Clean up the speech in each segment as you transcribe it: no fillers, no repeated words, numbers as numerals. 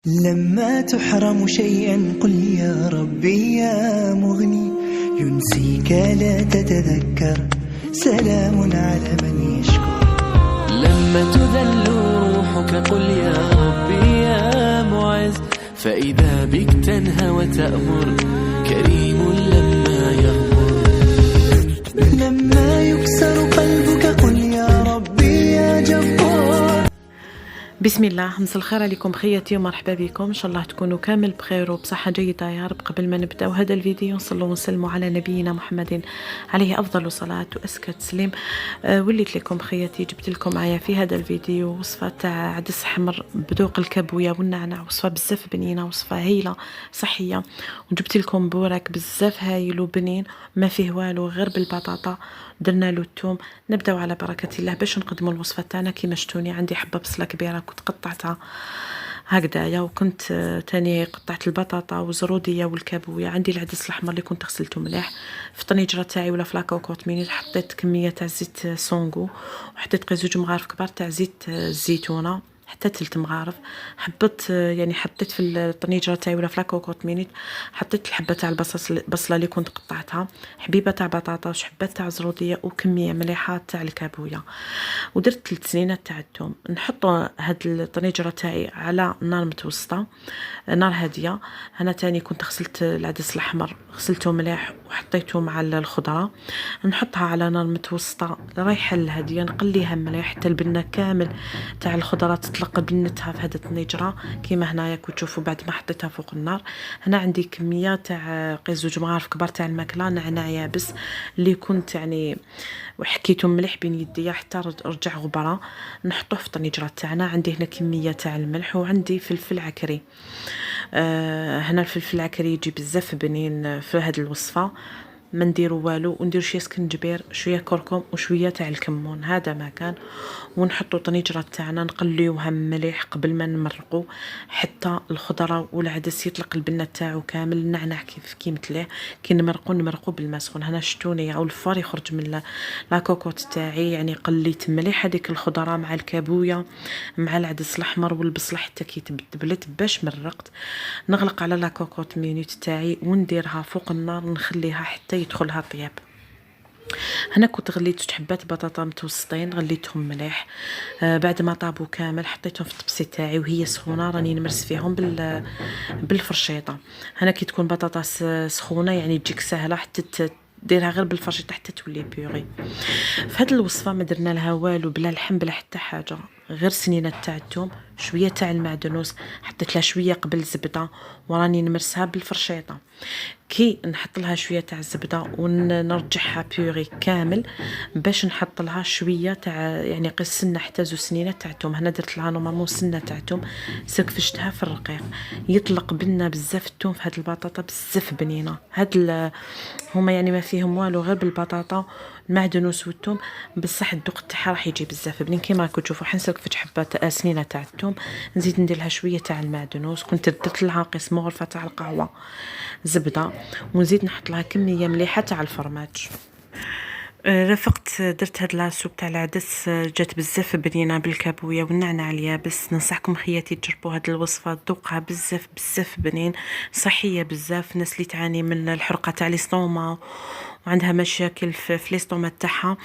لما تحرم شيئا قل يا ربي يا مغني، ينسيك لا تتذكر، سلام على من يشكر. لما تذل روحك قل يا ربي يا معز، فإذا بك تنهى وتأمر، كريم لما يغمر. لما يكسر قلبك قل يا ربي يا جبار. بسم الله، مساء الخير عليكم خياتي ومرحبا بكم. ان شاء الله تكونوا كامل بخير وبصحه جيده يا رب. قبل ما نبداو هذا الفيديو نصلوا ونسلموا على نبينا محمد عليه افضل صلاه وازكى تسليم. وليت لكم خياتي جبت لكم معايا في هذا الفيديو وصفه تاع عدس حمر بذوق الكابويا والنعناع، وصفه بزاف بنينه، وصفه هايله صحيه. وجبت لكم بوراك بزاف هايل وبنين ما فيه والو غير بالبطاطا، درنا له الثوم. نبداو على بركه الله باش نقدموا الوصفه تاعنا كيما شفتوني. عندي حبه بصله كبيره كنت قطعتها هكذايا، وكنت تاني قطعت البطاطا والزروديه والكابويه. عندي العدس الاحمر اللي كنت غسلته مليح. في الطنجره تاعي ولا في لاكوكوط مينيت حطيت كميه تاع زيت سونغو، وحطيت غير 2 مغارف كبار تاع زيت الزيتونه، حتى 3 مغارف. حطيت في الطنجره تاعي ولا في لاكوكوط مينيت حطيت الحبه تاع البصله اللي كنت قطعتها، حبيبه تاع بطاطا وحبه تاع زروديه وكميه مليحه تاع الكابويه، ودرت 3 سنينات تاع الثوم. نحط هاد الطنجره تاعي على نار متوسطه، نار هاديه. انا تاني كنت غسلت العدس الاحمر، غسلته مليح وحطيته مع الخضره. نحطها على نار متوسطه رايحه الهاديه، نقليها مليح حتى البنه كامل تاع الخضره تطلق بنتها في هذه الطنجره كيما هنايا كتشوفوا. بعد ما حطيتها فوق النار، هنا عندي كميه تاع قيس 2 مغارف كبار تاع الماكله نعناع يابس اللي كنت وحكيته مليح بين يديا حتى رجع غبره. نحطوه في الطنجره تاعنا. عندي هنا كميه تاع الملح، وعندي فلفل عكري. هنا الفلفل العكري يجي بزاف بنين في هذه الوصفه. ما نديروا والو، وندير شويه سكنجبير، شويه كركم، وشويه تاع الكمون، هذا ما كان. ونحطوا طنجره تاعنا نقليوها مليح قبل ما نمرقوا حتى الخضره والعدس يطلق البنه تاعو كامل. النعناع كيف مثليه كي نمرقوا بالماء سخون. هنا شتوني او الفار يخرج من لاكوكوت تاعي، قليت مليح هذيك الخضره مع الكابويه مع العدس الاحمر والبصله حتى كي تبدبلت باش مرقت. نغلق على لاكوكوت مينوت تاعي ونديرها فوق النار، نخليها حتى يدخلها طياب. هنا كنت غليت حبات بطاطا متوسطين، غليتهم مليح. بعد ما طابوا كامل حطيتهم في الطبسي تاعي وهي سخونه، راني نمرس فيهم بالفرشيطه. هنا كي تكون بطاطا سخونه تجيك سهله حتى ديرها غير بالفرشيطه حتى تولي بيوري. في هذه الوصفه ما درنا لها والو، بلا لحم بلا حتى حاجه، غير سنينه تاع الثوم، شويه تاع المعدنوس، حطيت لها شويه قبل زبده وراني نمرسها بالفرشيطه. كي نحط لها شويه تاع الزبده ونرجعها بيوري كامل باش نحط لها شويه تاع قيس سنه حتى 2 سنينات تاع الثوم. هنا درت لها نورمالمون سنه تاع الثوم، سكفشتها في الرقيق. يطلق بنا بزاف الثوم في هاد البطاطا، بزاف بنينه. هما ما فيهم والو غير بالبطاطا المعدنوس والثوم، بصح الذوق تاعها راح يجي بزاف بنين كيما راكم تشوفوا. حنسلك حبه سنينه تاع الثوم، نزيد ندير لها شويه تاع المعدنوس. كنت درت لها قيس غرفه تاع القهوه زبده، ونزيد نحط لها كميه مليحه تاع الفرماج. رافقت درت هاد لاسوب تاع العدس، جات بزاف بنينه بالكابويه والنعناع اليابس. ننصحكم خياتي تجربوا هاد الوصفه، ذوقها بزاف بنين، صحيه بزاف. الناس اللي تعاني من الحرقه تاع ليستوما وعندها مشاكل في ليستوما تاعها،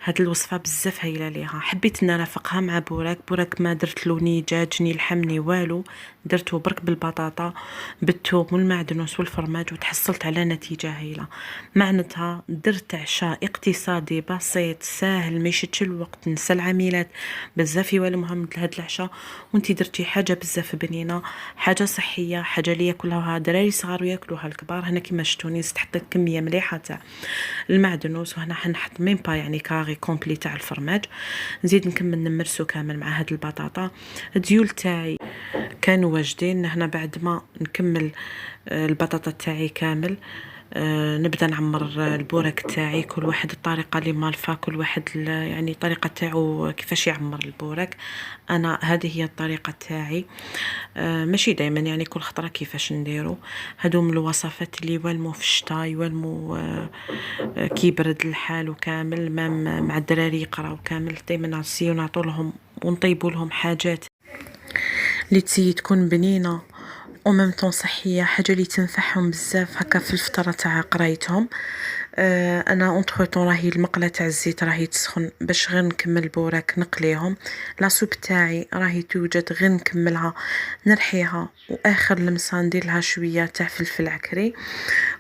هاد الوصفه بزاف هايله ليها. حبيت نرافقها مع بوراك ما درت له ني دجاج ني لحم ني والو، درته برك بالبطاطا بالثوم والمعدنوس والفرماج، وتحصلت على نتيجه هايله. معناتها درت عشاء اقتصادي بسيط ساهل، ما يشدش الوقت، نسى العميلات بزاف يوالمها مثل هاد العشاء، وانتي درتي حاجه بزاف بنينه، حاجه صحيه، حاجه اللي ياكلوها دراري صغار وياكلوها الكبار. هنا كيما شفتوني حطيت كميه مليحه تاع المعدنوس، وهنا حنحط ميم با كاري كومبلي تاع الفرماج. نزيد نكمل نمرسو كامل مع هاد البطاطا. الديول تاعي كانوا واجدين. هنا بعد ما نكمل البطاطا تاعي كامل، نبدا نعمر البوراك تاعي. كل واحد الطريقه اللي مالفا، كل واحد الطريقه تاعو كيفاش يعمر البوراك. انا هذه هي الطريقه تاعي، ماشي دائما كل خطره كيفاش نديرو. هادو من الوصفات اللي يوالمو في الشتاء، يوالمو كي يبرد الحال وكامل، مع الدراري يقراو كامل. دائما نعطيو لهم ونطيبوا لهم حاجات اللي تكون بنينه وممتون صحية، حاجة اللي تنفعهم بزاف هكا في الفترة تاع قرايتهم. انا اونتخ طون راهي المقله تاع الزيت راهي تسخن باش غير نكمل البوراك نقليهم. لاصوب تاعي راهي توجد غير نكملها نرحيها، واخر لمسه ندير لها شويه تاع فلفل عكري.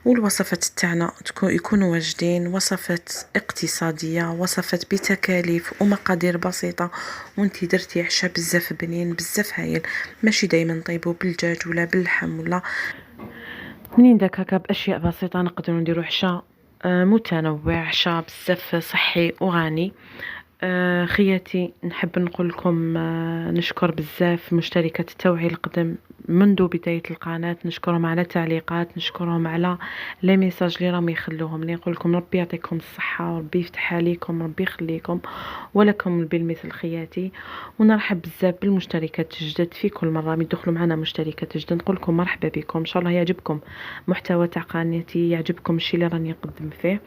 والوصفات تاعنا يكونوا واجدين، وصفات اقتصاديه، وصفات بتكاليف ومقادير بسيطه، وانتي درتي عشاء بزاف بنين بزاف هايل. ماشي دايما نطيبو بالدجاج ولا باللحم ولا منين داك هكا باشياء بسيطه نقدروا نديروا عشاء متنوع، عشاء بزاف صحي وغني. خياتي نحب نقول لكم نشكر بزاف مشتركات التوعية القدم منذ بداية القناة، نشكرهم على تعليقات، نشكرهم على لي ميساج اللي راهم يخلوهم لي. نقول لكم ربي يعطيكم الصحة وربي يفتح عليكم، ربي يخليكم ولكم بالمثل خياتي. ونرحب بزاف بالمشتركات الجدد في كل مرة يدخلوا معنا مشتركات جدد، نقول لكم مرحبا بكم. ان شاء الله يعجبكم محتوى تاع قناتي، يعجبكم الشيء اللي راني نقدم فيه.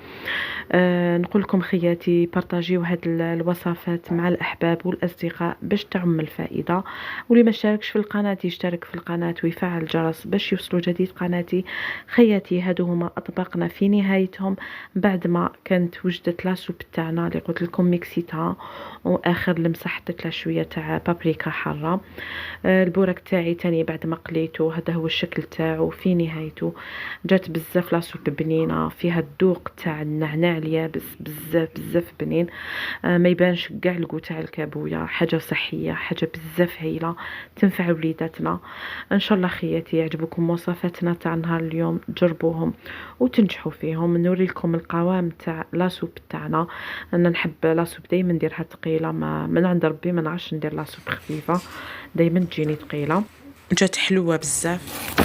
نقول لكم خياتي بارطاجيو هاد الوصفات مع الأحباب والأصدقاء باش تعم الفائدة، واللي ما اشتركش في القناة يشترك في القناة ويفعل الجرس باش يوصلوا جديد قناتي. خياتي هادو هما أطباقنا في نهايتهم بعد ما كانت وجدت لاسوب تاعنا اللي قلت لكم ميكسيتها، واخر لمسه حطيت لها شويه تاع بابريكا حاره. البورك تاعي تاني بعد ما قليته هذا هو الشكل تاعو في نهايته. جات بزاف لاسوب بنينه فيها الذوق تاع النعناع اليابس بزاف بزاف بنين. ما يبانش كاع الكو تاع الكابويا، حاجه صحيه، حاجه بزاف هايله تنفع وليداتنا. ان شاء الله خياتي يعجبكم وصفاتنا تاع نهار اليوم، جربوهم وتنجحوا فيهم. نوري لكم القوام تاع لاسوب تاعنا. انا نحب لاسوب دائما نديرها ثقيله، ما من عند ربي ما نعرفش ندير لاسوب خفيفه، دائما تجيني ثقيله. جات حلوه بزاف.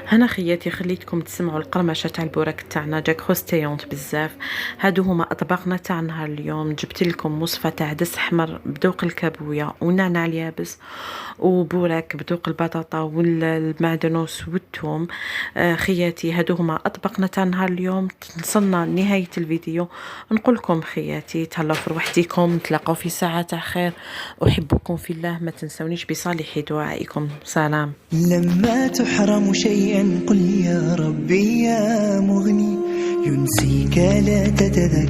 هنا خياتي خليتكم تسمعوا القرمشه تاع البوراك تاعنا، جا كروستيونت بزاف. هادو هما اطباقنا تاع نهار اليوم. جبت لكم وصفه تاع دس احمر بذوق الكابويا ونعناع اليابس، وبوراك بذوق البطاطا والمعدنوس والثوم. خياتي هادو هما اطباقنا تاع نهار اليوم. وصلنا لنهايه الفيديو. نقول لكم خياتي تهلاو في روحتكم، نتلاقاو في ساعه تاع خير. احبكم في الله، ما تنسونيش بصالح دعائكم. سلام. لما تحرم شيئا قل يا ربي يا مغني، ينسيك لا تتذكر.